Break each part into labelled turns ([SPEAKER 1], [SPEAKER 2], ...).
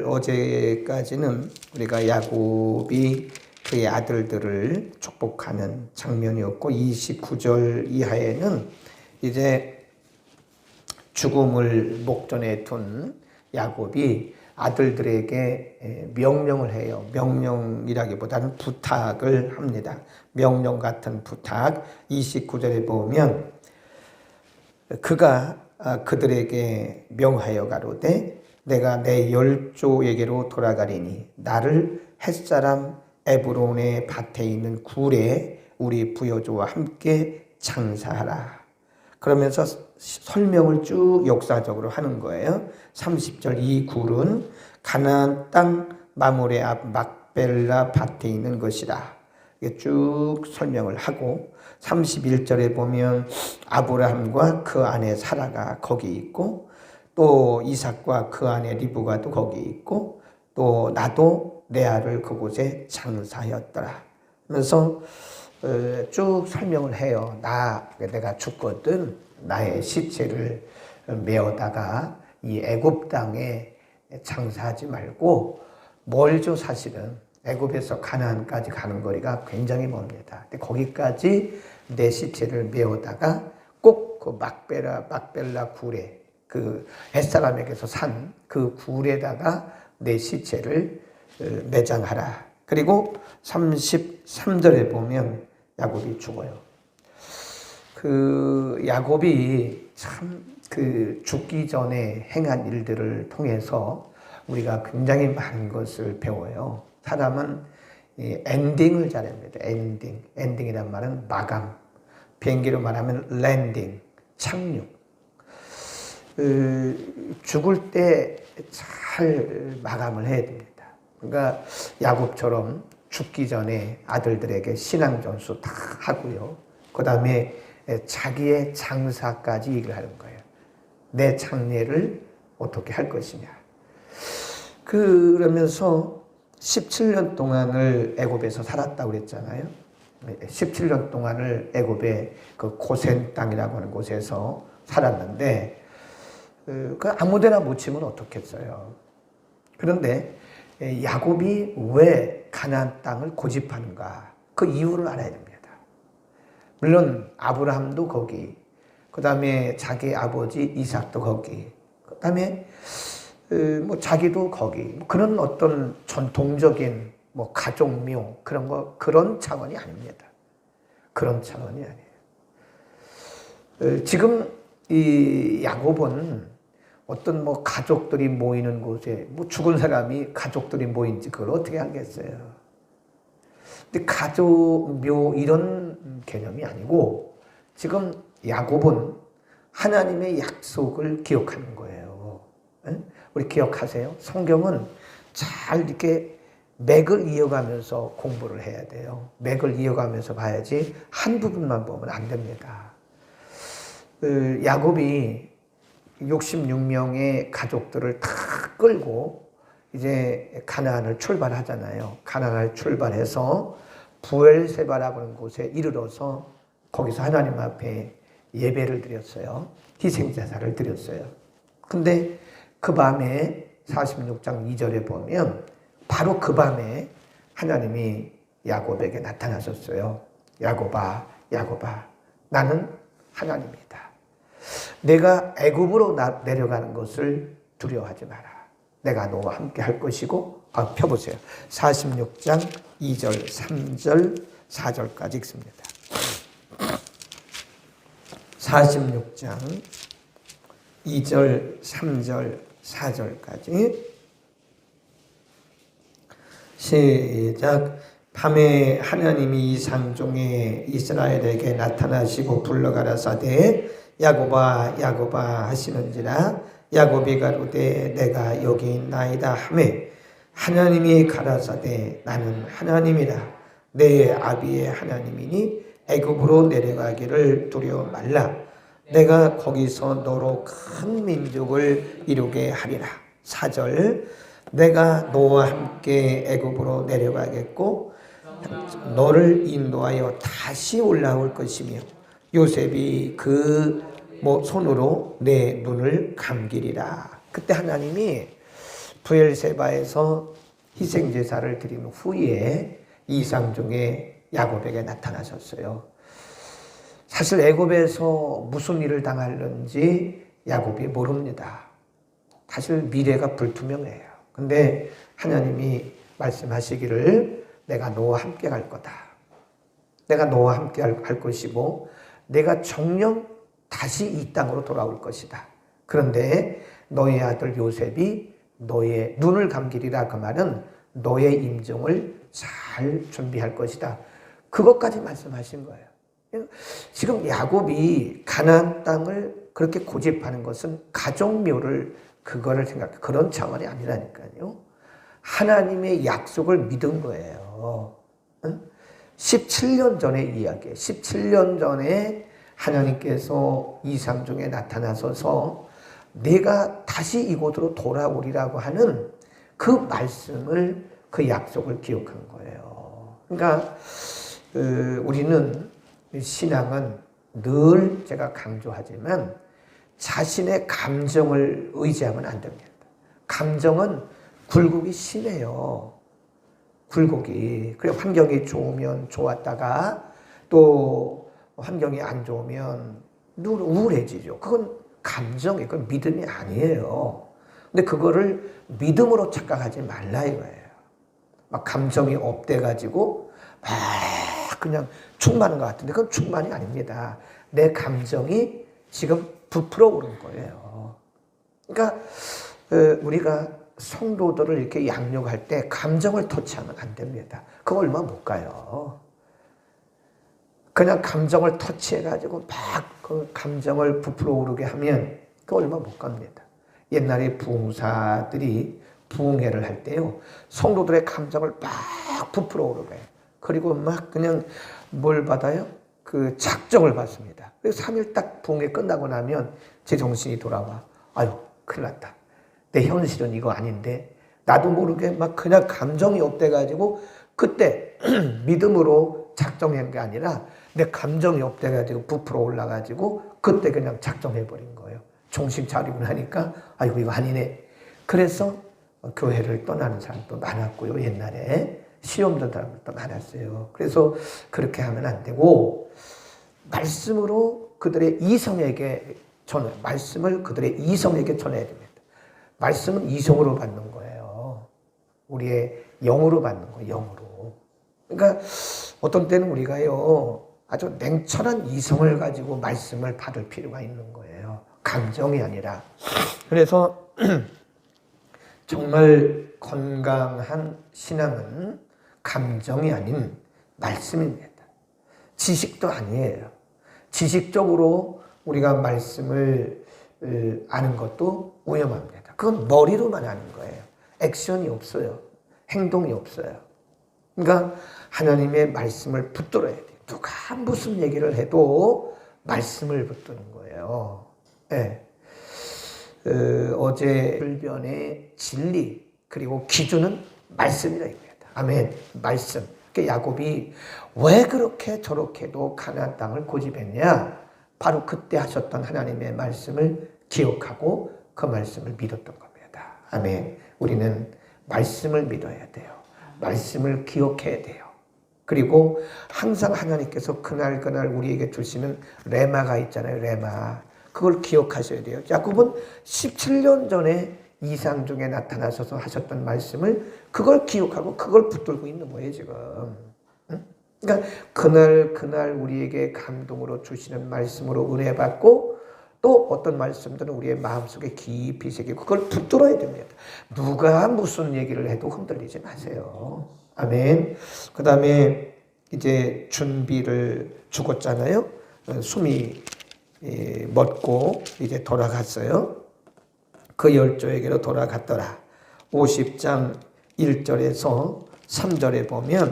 [SPEAKER 1] 어제까지는 우리가 야곱이 그의 아들들을 축복하는 장면이었고 29절 이하에는 이제 죽음을 목전에 둔 야곱이 아들들에게 명령을 해요. 명령이라기보다는 부탁을 합니다. 명령 같은 부탁. 29절에 보면 그가 그들에게 명하여 가로되 내가 내 열조에게로 돌아가리니 나를 햇사람 에브론의 밭에 있는 굴에 우리 부여조와 함께 장사하라. 그러면서 설명을 쭉 역사적으로 하는 거예요. 30절 이 굴은 가나안 땅 마므레 앞 막벨라 밭에 있는 것이라. 이게 쭉 설명을 하고 31절에 보면 아브라함과 그 아내 사라가 거기 있고 또 이삭과 그 아내 리브가도 거기 있고 또 나도 레아를 그곳에 장사하였더라. 그래서 쭉 설명을 해요. 내가 죽거든 나의 시체를 메어다가 이 애굽 땅에 장사하지 말고 멀죠. 사실은 애굽에서 가나안까지 가는 거리가 굉장히 멉니다. 근데 거기까지 내 시체를 메어다가 꼭 그 막벨라 굴에 그 햇사람에게서 산 그 굴에다가 내 시체를 매장하라. 그리고 33절에 보면 야곱이 죽어요. 그 야곱이 참 그 죽기 전에 행한 일들을 통해서 우리가 굉장히 많은 것을 배워요. 사람은 엔딩을 잘합니다. 엔딩이란 말은 마감. 비행기로 말하면 랜딩, 착륙. 죽을 때 잘 마감을 해야 됩니다. 그러니까 야곱처럼 죽기 전에 아들들에게 신앙전수 다 하고요. 그 다음에 자기의 장사까지 얘기를 하는 거예요. 내 장례를 어떻게 할 것이냐. 그러면서 17년 동안을 애굽에서 살았다고 그랬잖아요. 17년 동안을 애굽의 그 고센 땅이라고 하는 곳에서 살았는데 그 아무데나 못 치면 어떻겠어요. 그런데 야곱이 왜 가나안 땅을 고집하는가 그 이유를 알아야 됩니다. 물론 아브라함도 거기, 그 다음에 자기 아버지 이삭도 거기, 그 다음에 뭐 자기도 거기, 그런 어떤 전통적인 뭐 가족묘 그런 차원이 아닙니다. 그런 차원이 아니에요. 지금 이 야곱은 어떤 뭐 가족들이 모이는 곳에 뭐 죽은 사람이 가족들이 모인지 그걸 어떻게 알겠어요. 근데 가족묘 이런 개념이 아니고 지금 야곱은 하나님의 약속을 기억하는 거예요. 우리 기억하세요? 성경은 잘 이렇게 맥을 이어가면서 공부를 해야 돼요. 맥을 이어가면서 봐야지 한 부분만 보면 안 됩니다. 야곱이 66명의 가족들을 다 끌고 이제 가나안을 출발하잖아요. 가나안을 출발해서 부엘세바라고 하는 곳에 이르러서 거기서 하나님 앞에 예배를 드렸어요. 희생제사를 드렸어요. 근데 그 밤에 46장 2절에 보면 바로 그 밤에 하나님이 야곱에게 나타나셨어요. 야곱아, 야곱아, 나는 하나님이다. 내가 애굽으로 내려가는 것을 두려워하지 마라. 내가 너와 함께 할 것이고, 펴보세요. 46장 2절, 3절, 4절까지 읽습니다. 46장 2절, 3절, 4절까지 시작. 밤에 하나님이 이상 중에 이스라엘에게 나타나시고 불러가라사대 야곱아 야곱아 하시는지라. 야곱이 가로되 내가 여기 있나이다 하매 하나님이 가라사대 나는 하나님이라 내 아비의 하나님이니 애굽으로 내려가기를 두려워 말라. 내가 거기서 너로 큰 민족을 이루게 하리라. 4절 내가 너와 함께 애굽으로 내려가겠고 너를 인도하여 다시 올라올 것이며 요셉이 그 손으로 내 눈을 감기리라. 그때 하나님이 브엘세바에서 희생제사를 드린 후에 이상중에 야곱에게 나타나셨어요. 사실 애굽에서 무슨 일을 당하는지 야곱이 모릅니다. 사실 미래가 불투명해요. 근데 하나님이 말씀하시기를 내가 너와 함께 갈 거다. 내가 너와 함께 할 것이고 내가 정녕 다시 이 땅으로 돌아올 것이다. 그런데 너의 아들 요셉이 너의 눈을 감기리라. 그 말은 너의 임종을 잘 준비할 것이다. 그것까지 말씀하신 거예요. 지금 야곱이 가나안 땅을 그렇게 고집하는 것은 가족묘를 그거를 생각해 그런 차원이 아니라니까요. 하나님의 약속을 믿은 거예요. 17년 전의 이야기예요. 17년 전에 하나님께서 이상중에 나타나셔서 내가 다시 이곳으로 돌아오리라고 하는 그 말씀을 그 약속을 기억한 거예요. 그러니까 우리는 신앙은 늘 제가 강조하지만 자신의 감정을 의지하면 안 됩니다. 감정은 굴곡이 심해요. 굴곡이. 그래 환경이 좋으면 좋았다가 또 환경이 안 좋으면 늘 우울해지죠. 그건 감정이, 그건 믿음이 아니에요. 근데 그거를 믿음으로 착각하지 말라 이거예요. 막 감정이 업돼가지고 막 그냥 충만한 것 같은데 그건 충만이 아닙니다. 내 감정이 지금 부풀어 오른 거예요. 그러니까 우리가 성도들을 이렇게 양육할 때 감정을 터치하면 안 됩니다. 그거 얼마 못 가요. 그냥 감정을 터치해가지고 막 그 감정을 부풀어 오르게 하면 그거 얼마 못 갑니다. 옛날에 부흥사들이 부흥회를 할 때요. 성도들의 감정을 막 부풀어 오르게 해요. 그리고 막 그냥 뭘 받아요? 그 작정을 받습니다. 그래서 3일 딱 부흥회 끝나고 나면 제 정신이 돌아와. 아유, 큰일 났다. 내 현실은 이거 아닌데 나도 모르게 막 그냥 감정이 업돼가지고 그때 믿음으로 작정한 게 아니라 내 감정이 업돼가지고 부풀어 올라가지고 그때 그냥 작정해버린 거예요. 정신 차리고 나니까 아이고 이거 아니네. 그래서 교회를 떠나는 사람도 많았고요. 옛날에 시험 든 사람도 많았어요. 그래서 그렇게 하면 안 되고 말씀으로 그들의 이성에게 말씀을 그들의 이성에게 전해야 됩니다. 말씀은 이성으로 받는 거예요. 우리의 영으로 받는 거예요. 영으로. 그러니까 어떤 때는 우리가요 아주 냉철한 이성을 가지고 말씀을 받을 필요가 있는 거예요. 감정이 아니라. 그래서 정말 건강한 신앙은 감정이 아닌 말씀입니다. 지식도 아니에요. 지식적으로 우리가 말씀을 아는 것도 위험합니다. 그건 머리로만 아는 거예요. 액션이 없어요. 행동이 없어요. 그러니까 하나님의 말씀을 붙들어야 돼요. 누가 무슨 얘기를 해도 말씀을 붙드는 거예요. 네. 어제 불변의 진리 그리고 기준은 말씀이라 입니다. 아멘. 말씀. 그러니까 야곱이 왜 그렇게 저렇게도 가나안 땅을 고집했냐? 바로 그때 하셨던 하나님의 말씀을 기억하고 그 말씀을 믿었던 겁니다. 아멘. 우리는 말씀을 믿어야 돼요. 말씀을 기억해야 돼요. 그리고 항상 하나님께서 그날 우리에게 주시는 레마가 있잖아요. 레마. 그걸 기억하셔야 돼요. 야곱은 17년 전에 이상중에 나타나셔서 하셨던 말씀을 그걸 기억하고 그걸 붙들고 있는 거예요, 지금. 응? 그러니까 그날 우리에게 감동으로 주시는 말씀으로 은혜 받고 또 어떤 말씀들은 우리의 마음속에 깊이 새기고 그걸 붙들어야 됩니다. 누가 무슨 얘기를 해도 흔들리지 마세요. 아멘. 그 다음에 이제 준비를 죽었잖아요. 숨이 멎고 이제 돌아갔어요. 그 열조에게로 돌아갔더라. 50장 1절에서 3절에 보면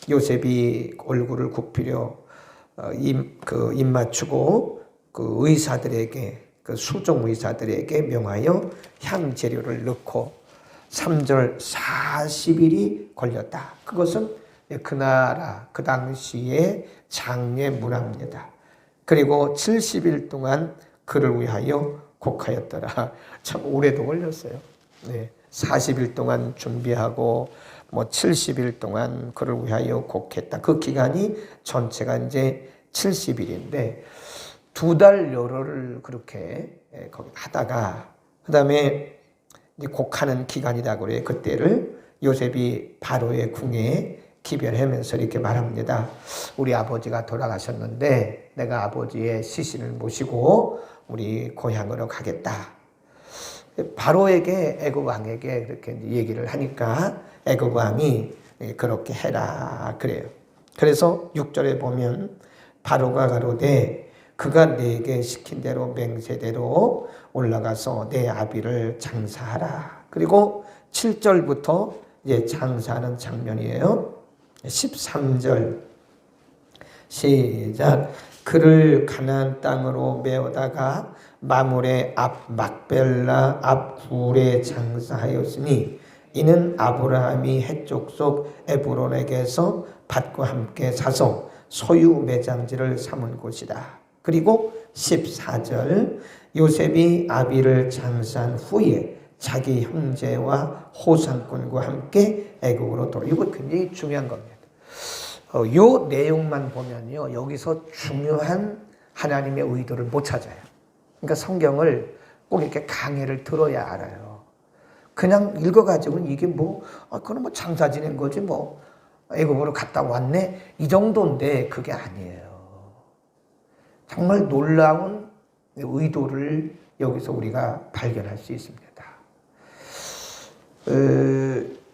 [SPEAKER 1] 요셉이 얼굴을 굽히려 입 맞추고 그 의사들에게 그 수종 의사들에게 명하여 향 재료를 넣고 3절 40일이 걸렸다. 그것은 그 나라 그 당시의 장례 문화입니다. 그리고 70일 동안 그를 위하여 곡하였더라. 참 오래도 걸렸어요. 네. 40일 동안 준비하고 뭐 70일 동안 그를 위하여 곡했다. 그 기간이 전체가 이제 70일인데 2달 여러를 그렇게 거기 하다가 그다음에 이제 곡하는 기간이라고 그래요. 그때를 요셉이 바로의 궁에 기별하면서 이렇게 말합니다. 우리 아버지가 돌아가셨는데 내가 아버지의 시신을 모시고 우리 고향으로 가겠다. 바로에게 애굽 왕에게 그렇게 얘기를 하니까 애굽 왕이 그렇게 해라 그래요. 그래서 6절에 보면 바로가 가로되 그가 내게 시킨 대로 맹세대로 올라가서 내 아비를 장사하라. 그리고 7절부터 이제 장사하는 장면이에요. 13절 시작. 그를 가나안 땅으로 메어다가 마물의 앞 막벨라 앞 굴에 장사하였으니 이는 아브라함이 헷족 속 에브론에게서 밭과 함께 사서 소유 매장지를 삼은 곳이다. 그리고 14절 요셉이 아비를 장사한 후에 자기 형제와 호상꾼과 함께 애국으로 돌아. 이거 굉장히 중요한 겁니다. 요 내용만 보면요, 여기서 중요한 하나님의 의도를 못 찾아요. 그러니까 성경을 꼭 이렇게 강해를 들어야 알아요. 그냥 읽어가지고는 이게 그건 장사 지낸 거지 애국으로 갔다 왔네 이 정도인데 그게 아니에요. 정말 놀라운 의도를 여기서 우리가 발견할 수 있습니다.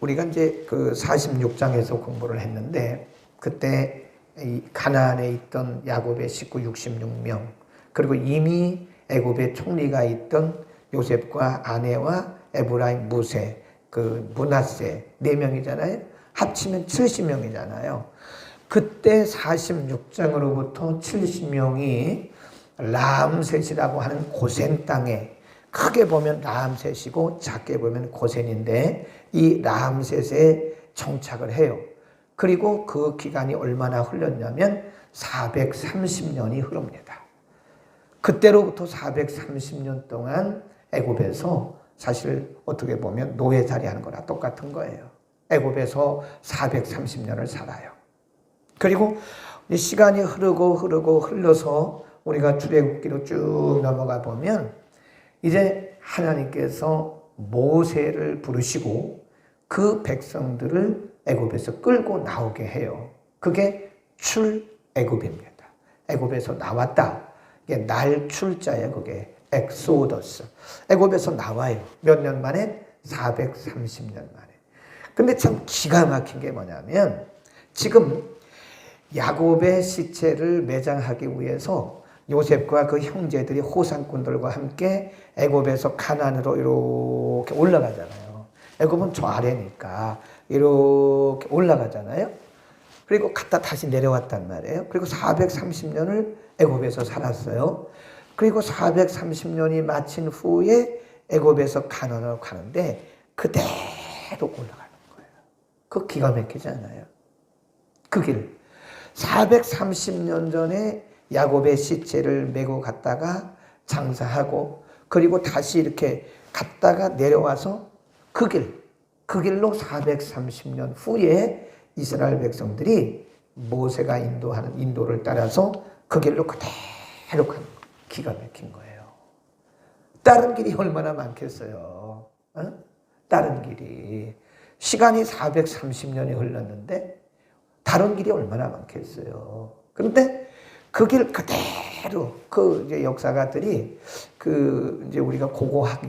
[SPEAKER 1] 우리가 이제 그 46장에서 공부를 했는데 그때 이 가나안에 있던 야곱의 식구 66명 그리고 이미 애굽의 총리가 있던 요셉과 아내와 에브라임 무세 그 므낫세 4명이잖아요. 합치면 70명이잖아요. 그때 46장으로부터 70명이 람셋이라고 하는 고센 땅에 크게 보면 람셋이고 작게 보면 고센인데 이 람셋에 정착을 해요. 그리고 그 기간이 얼마나 흘렀냐면 430년이 흐릅니다. 그때로부터 430년 동안 애굽에서 사실 어떻게 보면 노예살이하는 거랑 똑같은 거예요. 애굽에서 430년을 살아요. 그리고 시간이 흘러서 우리가 출애굽기로 쭉 넘어가 보면 이제 하나님께서 모세를 부르시고 그 백성들을 애굽에서 끌고 나오게 해요. 그게 출애굽입니다. 애굽에서 나왔다. 이게 날출자예요. 그게 엑소더스. 애굽에서 나와요. 몇 년 만에? 430년 만에. 근데 참 기가 막힌 게 뭐냐면 지금 야곱의 시체를 매장하기 위해서 요셉과 그 형제들이 호상꾼들과 함께 애굽에서 가나안으로 이렇게 올라가잖아요. 애굽은 저 아래니까 이렇게 올라가잖아요. 그리고 갔다 다시 내려왔단 말이에요. 그리고 430년을 애굽에서 살았어요. 그리고 430년이 마친 후에 애굽에서 가나안으로 가는데 그대로 올라가는 거예요. 그 기가 막히지 않아요? 그 길. 430년 전에 야곱의 시체를 메고 갔다가 장사하고 그리고 다시 이렇게 갔다가 내려와서 그 길로 430년 후에 이스라엘 백성들이 모세가 인도하는 인도를 따라서 그 길로 그대로 가는 거예요. 기가 막힌 거예요. 다른 길이 얼마나 많겠어요. 다른 길이. 시간이 430년이 흘렀는데 다른 길이 얼마나 많겠어요. 그런데 그 길 그대로 그 이제 역사가들이 그 이제 우리가 고고학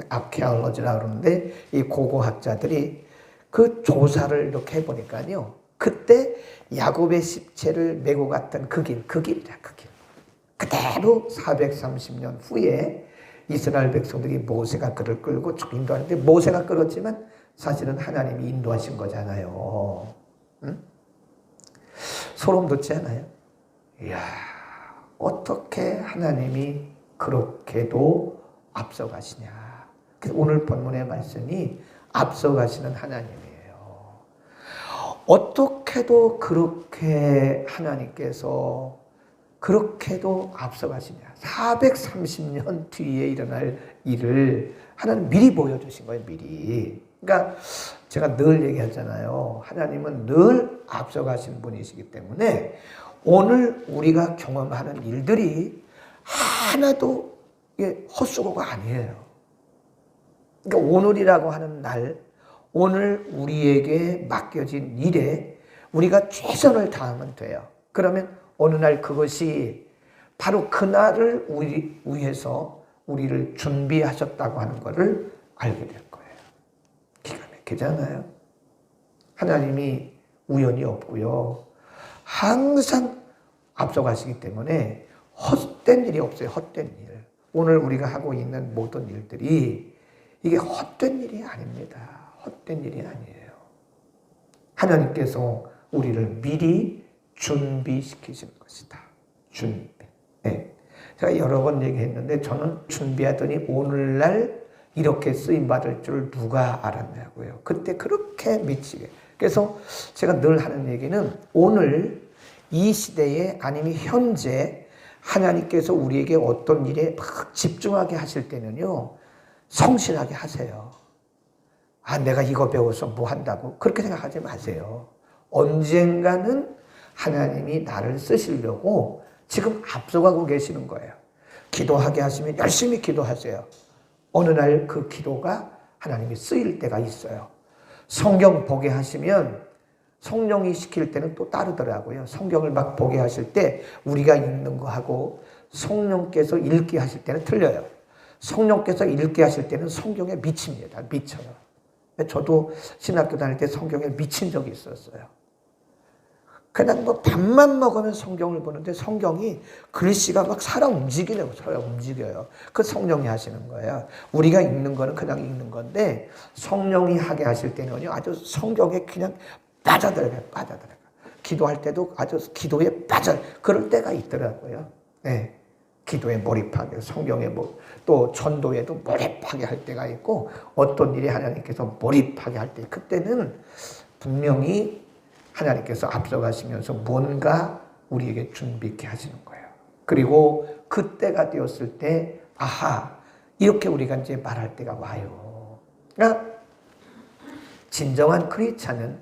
[SPEAKER 1] 아케올로지라 그러는데 이 고고학자들이 그 조사를 이렇게 해보니까요. 그때 야곱의 시체를 메고 갔던 그 길이다. 그 길. 그대로 430년 후에 이스라엘 백성들이 모세가 그를 끌고 쭉 인도하는데 모세가 끌었지만 사실은 하나님이 인도하신 거잖아요. 응? 소름 돋지 않아요? 이야, 어떻게 하나님이 그렇게도 앞서가시냐. 오늘 본문의 말씀이 앞서가시는 하나님이에요. 어떻게도 그렇게 하나님께서 그렇게도 앞서가시냐. 430년 뒤에 일어날 일을 하나님 미리 보여주신 거예요. 미리. 그러니까 제가 늘 얘기하잖아요. 하나님은 늘 앞서가신 분이시기 때문에 오늘 우리가 경험하는 일들이 하나도 헛수고가 아니에요. 그러니까 오늘이라고 하는 날, 오늘 우리에게 맡겨진 일에 우리가 최선을 다하면 돼요. 그러면 어느 날 그것이 바로 그날을 위해서 우리를 준비하셨다고 하는 것을 알게 될 거예요. 기가 막히잖아요. 하나님이 우연이 없고요. 항상 앞서가시기 때문에 헛된 일이 없어요. 헛된 일. 오늘 우리가 하고 있는 모든 일들이 이게 헛된 일이 아닙니다. 헛된 일이 아니에요. 하나님께서 우리를 미리 준비시키시는 것이다. 준비. 네. 제가 여러 번 얘기했는데 저는 준비하더니 오늘날 이렇게 쓰임받을 줄 누가 알았냐고요. 그때 그렇게 미치게. 그래서 제가 늘 하는 얘기는 오늘 이 시대에 아니면 현재 하나님께서 우리에게 어떤 일에 막 집중하게 하실 때는요. 성실하게 하세요. 아, 내가 이거 배워서 뭐 한다고? 그렇게 생각하지 마세요. 언젠가는 하나님이 나를 쓰시려고 지금 앞서가고 계시는 거예요. 기도하게 하시면 열심히 기도하세요. 어느 날 그 기도가 하나님이 쓰일 때가 있어요. 성경 보게 하시면 성령이 시킬 때는 또 다르더라고요. 성경을 막 보게 하실 때 우리가 읽는 거하고 성령께서 읽게 하실 때는 틀려요. 성령께서 읽게 하실 때는 성경에 미칩니다. 미쳐요. 저도 신학교 다닐 때 성경에 미친 적이 있었어요. 그냥 뭐 밥만 먹으면 성경을 보는데 성경이 글씨가 막 살아 움직이려고 살아 움직여요. 그 성령이 하시는 거예요. 우리가 읽는 거는 그냥 읽는 건데 성령이 하게 하실 때는요 아주 성경에 그냥 빠져들어가요. 빠져들어가. 기도할 때도 아주 기도에 그럴 때가 있더라고요. 네. 기도에 몰입하게, 성경에 또 전도에도 몰입하게 할 때가 있고 어떤 일에 하나님께서 몰입하게 할 때 그때는 분명히 하나님께서 앞서가시면서 뭔가 우리에게 준비케 하시는 거예요. 그리고 그때가 되었을 때 아하 이렇게 우리가 이제 말할 때가 와요. 그러니까 진정한 크리스찬은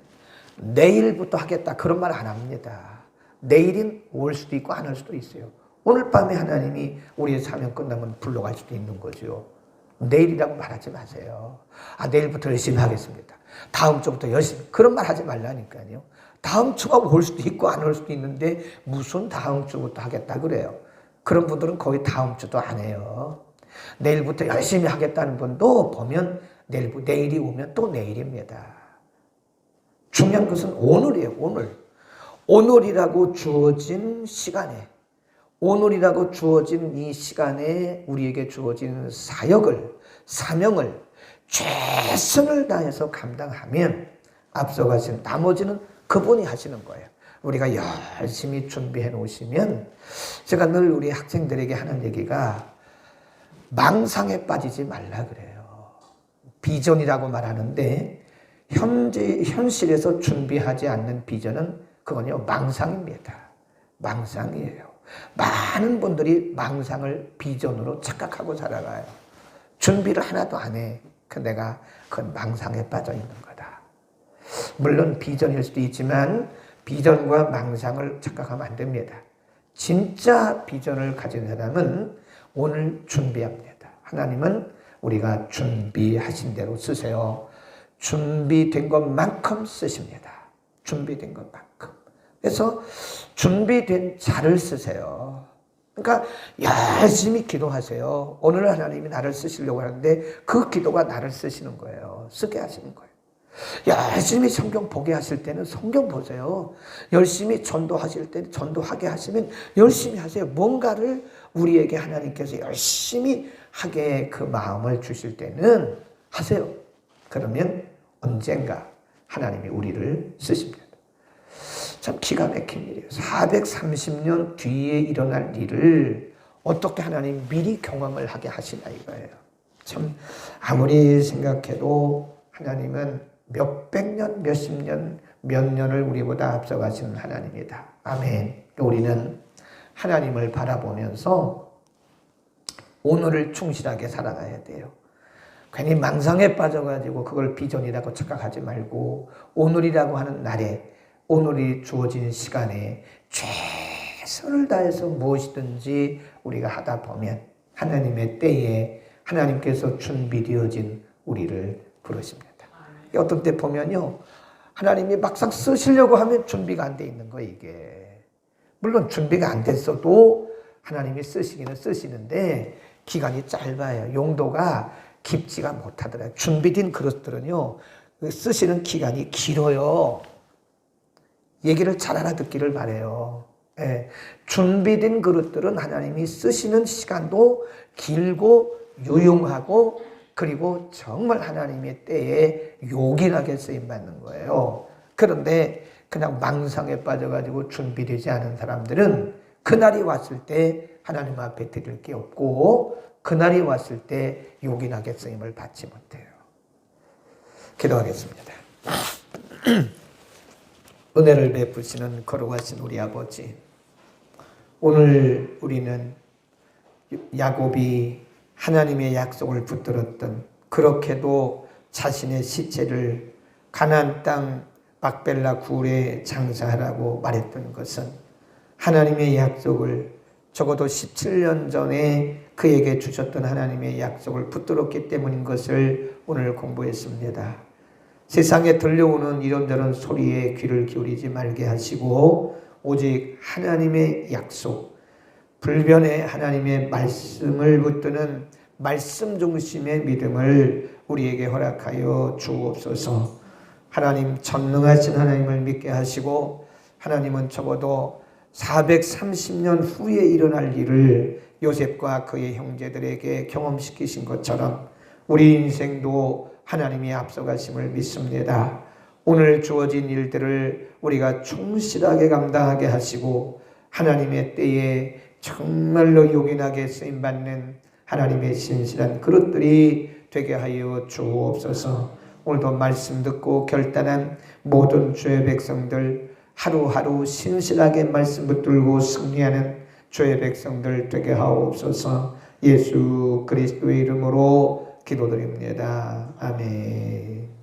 [SPEAKER 1] 내일부터 하겠다 그런 말 안 합니다. 내일은 올 수도 있고 안 올 수도 있어요. 오늘 밤에 하나님이 우리의 사명 끝나면 불러갈 수도 있는 거죠. 내일이라고 말하지 마세요. 아, 내일부터 열심히 하겠습니다. 다음 주부터 열심히. 그런 말 하지 말라니까요. 다음 주가 올 수도 있고 안 올 수도 있는데 무슨 다음 주부터 하겠다 그래요. 그런 분들은 거의 다음 주도 안 해요. 내일부터 열심히 하겠다는 분도 보면 내일이 오면 또 내일입니다. 중요한 것은 오늘이에요. 오늘. 오늘이라고 주어진 시간에 오늘이라고 주어진 이 시간에 우리에게 주어진 사명을 최선을 다해서 감당하면 앞서가신 나머지는 그분이 하시는 거예요. 우리가 열심히 준비해 놓으시면 제가 늘 우리 학생들에게 하는 얘기가 망상에 빠지지 말라 그래요. 비전이라고 말하는데 현실에서 준비하지 않는 비전은 그건요 망상입니다. 망상이에요. 많은 분들이 망상을 비전으로 착각하고 살아가요. 준비를 하나도 안 해. 내가 그건 망상에 빠져 있는 거다. 물론 비전일 수도 있지만 비전과 망상을 착각하면 안 됩니다. 진짜 비전을 가진 사람은 오늘 준비합니다. 하나님은 우리가 준비하신 대로 쓰세요. 준비된 것만큼 쓰십니다. 준비된 것만큼. 그래서 준비된 자를 쓰세요. 그러니까 열심히 기도하세요. 오늘 하나님이 나를 쓰시려고 하는데 그 기도가 나를 쓰시는 거예요. 쓰게 하시는 거예요. 열심히 성경 보게 하실 때는 성경 보세요. 열심히 전도하실 때는 전도하게 하시면 열심히 하세요. 뭔가를 우리에게 하나님께서 열심히 하게 그 마음을 주실 때는 하세요. 그러면 언젠가 하나님이 우리를 쓰십니다. 참 기가 막힌 일이에요. 430년 뒤에 일어날 일을 어떻게 하나님 미리 경험을 하게 하시나 이거예요. 참 아무리 생각해도 하나님은 몇백 년, 몇십 년, 몇 년을 우리보다 앞서가시는 하나님이다. 아멘. 우리는 하나님을 바라보면서 오늘을 충실하게 살아가야 돼요. 괜히 망상에 빠져가지고 그걸 비전이라고 착각하지 말고 오늘이라고 하는 날에 오늘이 주어진 시간에 최선을 다해서 무엇이든지 우리가 하다 보면 하나님의 때에 하나님께서 준비되어진 우리를 부르십니다. 어떤 때 보면요, 하나님이 막상 쓰시려고 하면 준비가 안 돼 있는 거예요, 이게. 물론 준비가 안 됐어도 하나님이 쓰시기는 쓰시는데 기간이 짧아요. 용도가 깊지가 못하더라고요. 준비된 그릇들은요, 쓰시는 기간이 길어요. 얘기를 잘 알아듣기를 바라요. 예, 준비된 그릇들은 하나님이 쓰시는 시간도 길고 유용하고 그리고 정말 하나님의 때에 요긴하게 쓰임받는 거예요. 그런데 그냥 망상에 빠져가지고 준비되지 않은 사람들은 그날이 왔을 때 하나님 앞에 드릴 게 없고 그날이 왔을 때 요긴하게 쓰임을 받지 못해요. 기도하겠습니다. 은혜를 베푸시는 거룩하신 우리 아버지, 오늘 우리는 야곱이 하나님의 약속을 붙들었던, 그렇게도 자신의 시체를 가나안 땅 막벨라 굴에 장사하라고 말했던 것은 하나님의 약속을 적어도 17년 전에 그에게 주셨던 하나님의 약속을 붙들었기 때문인 것을 오늘 공부했습니다. 세상에 들려오는 이런저런 소리에 귀를 기울이지 말게 하시고 오직 하나님의 약속, 불변의 하나님의 말씀을 붙드는 말씀 중심의 믿음을 우리에게 허락하여 주옵소서. 하나님, 전능하신 하나님을 믿게 하시고 하나님은 적어도 430년 후에 일어날 일을 요셉과 그의 형제들에게 경험시키신 것처럼 우리 인생도 하나님이 앞서가심을 믿습니다. 오늘 주어진 일들을 우리가 충실하게 감당하게 하시고 하나님의 때에 정말로 요긴하게 쓰임받는 하나님의 신실한 그릇들이 되게 하여 주옵소서. 오늘도 말씀 듣고 결단한 모든 주의 백성들, 하루하루 신실하게 말씀 붙들고 승리하는 주의 백성들 되게 하옵소서. 예수 그리스도의 이름으로 기도드립니다. 아멘.